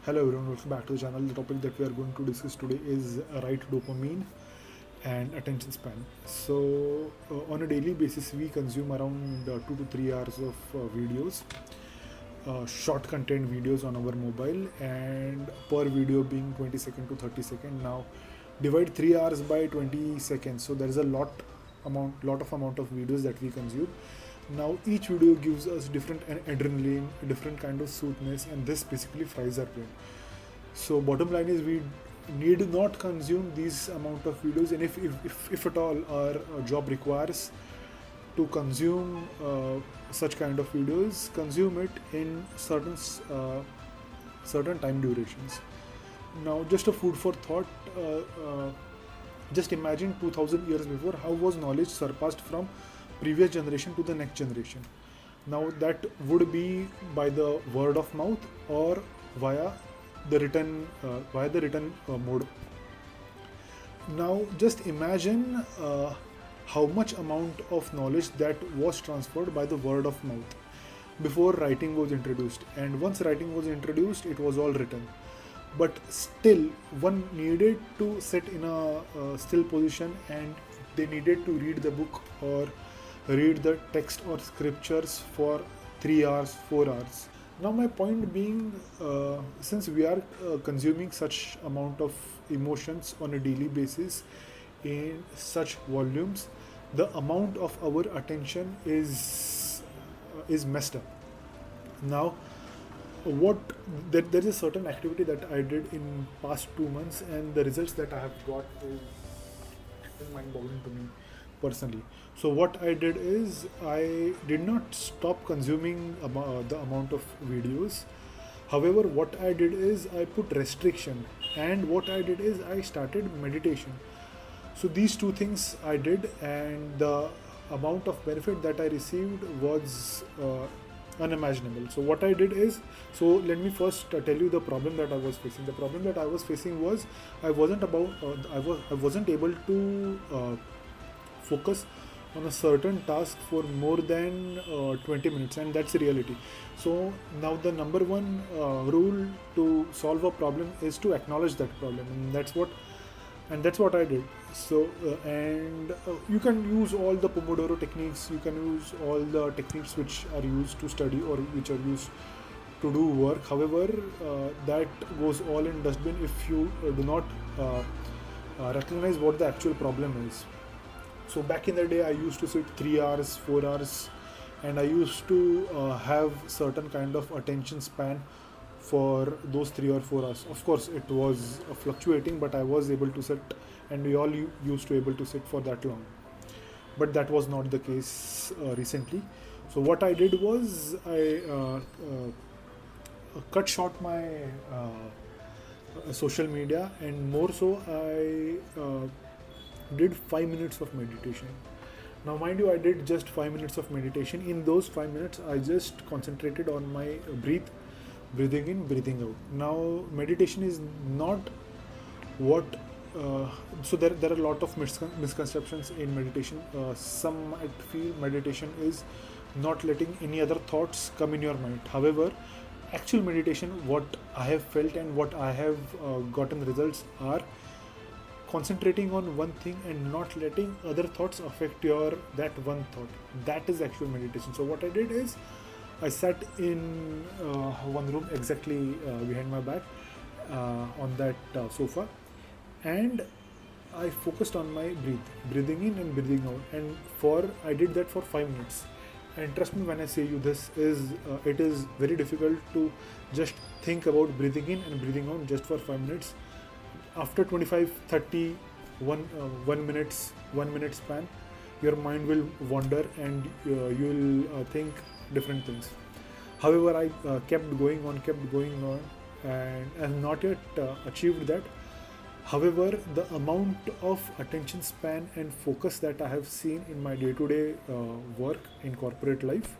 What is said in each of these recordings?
Hello everyone, welcome back to the channel. The topic that we are going to discuss today is right dopamine and attention span. On a daily basis, we consume around 2 to 3 hours of videos, short content videos on our mobile, and per video being 20 second to 30 second. Now, divide 3 hours by 20 seconds, so there is a lot of amount of videos that we consume. Now each video gives us different adrenaline, different kind of soothness, and this basically fries our brain. So bottom line is we need not consume these amount of videos, and if at all our job requires to consume such kind of videos, consume it in certain time durations. Now just a food for thought. Just imagine 2000 years before, how was knowledge surpassed from previous generation to the next generation. Now that would be by the word of mouth or via the written mode. Now just imagine how much amount of knowledge that was transferred by the word of mouth before writing was introduced, and once writing was introduced, it was all written. But still, one needed to sit in a still position, and they needed to read the book or read the text or scriptures for 3 hours, 4 hours. Now my point being, since we are consuming such amount of emotions on a daily basis in such volumes, the amount of our attention is messed up. Now what there is a certain activity that I did in past 2 months, and the results that I have got is mind-boggling to me personally. So what I did is I did not stop consuming the amount of videos. However, what I did is I put restriction, and what I did is I started meditation. So these two things I did, and the amount of benefit that I received was unimaginable. So what I did is, so let me first tell you the problem that I was facing. The problem that I was facing was I wasn't able to focus on a certain task for more than 20 minutes, and that's the reality. So now the number one rule to solve a problem is to acknowledge that problem, and that's what I did. So you can use all the Pomodoro techniques, you can use all the techniques which are used to study or which are used to do work. However, that goes all in dustbin if you do not recognize what the actual problem is. So back in the day, I used to sit 3 hours, 4 hours, and I used to have certain kind of attention span for those 3 or 4 hours. Of course, it was fluctuating, but I was able to sit, and we all used to able to sit for that long. But that was not the case recently. So what I did was I cut short my social media, and more so I did 5 minutes of meditation. Now mind you, I did just 5 minutes of meditation. In those 5 minutes, I just concentrated on my breathing in, breathing out. Now meditation is not what so there are a lot of misconceptions in meditation. Some might feel meditation is not letting any other thoughts come in your mind. However, actual meditation, what I have felt and what I have gotten results are concentrating on one thing and not letting other thoughts affect your that one thought. That is actual meditation. So what I did is I sat in one room exactly behind my back on that sofa, and I focused on my breathing in and breathing out, and I did that for 5 minutes. And trust me when I say you, this is it is very difficult to just think about breathing in and breathing out just for 5 minutes. After 25, 30, 1 minute span, your mind will wander, and you will think different things. However, I kept going on, and I have not yet achieved that. However, the amount of attention span and focus that I have seen in my day-to-day work in corporate life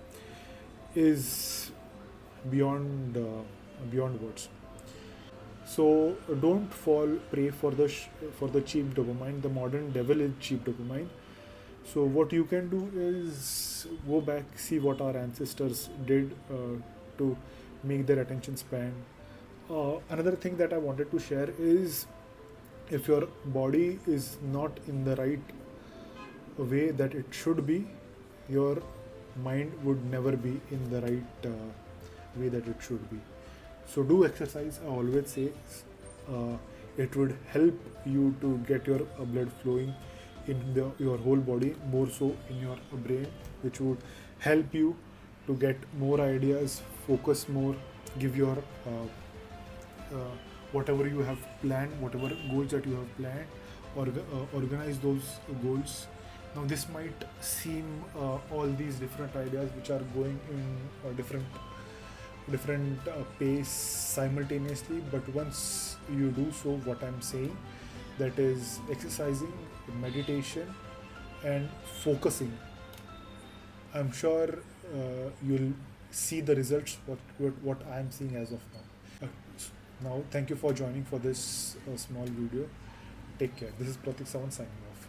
is beyond words. So don't fall prey for the cheap dopamine. The modern devil is cheap dopamine. So what you can do is go back, see what our ancestors did to make their attention span Another thing that I wanted to share is, if your body is not in the right way that it should be, your mind would never be in the right way that it should be. So do exercise. I always say uh, it would help you to get your blood flowing in your whole body, more so in your brain, which would help you to get more ideas, focus more, give your uh, whatever you have planned, whatever goals that you have planned, or organize those goals. Now this might seem all these different ideas which are going in different pace simultaneously, but once you do so, what I'm saying, that is exercising, meditation, and focusing, I'm sure you'll see the results what I'm seeing as of now. Now, thank you for joining for this small video. Take care. This is Pratik Sawan signing off.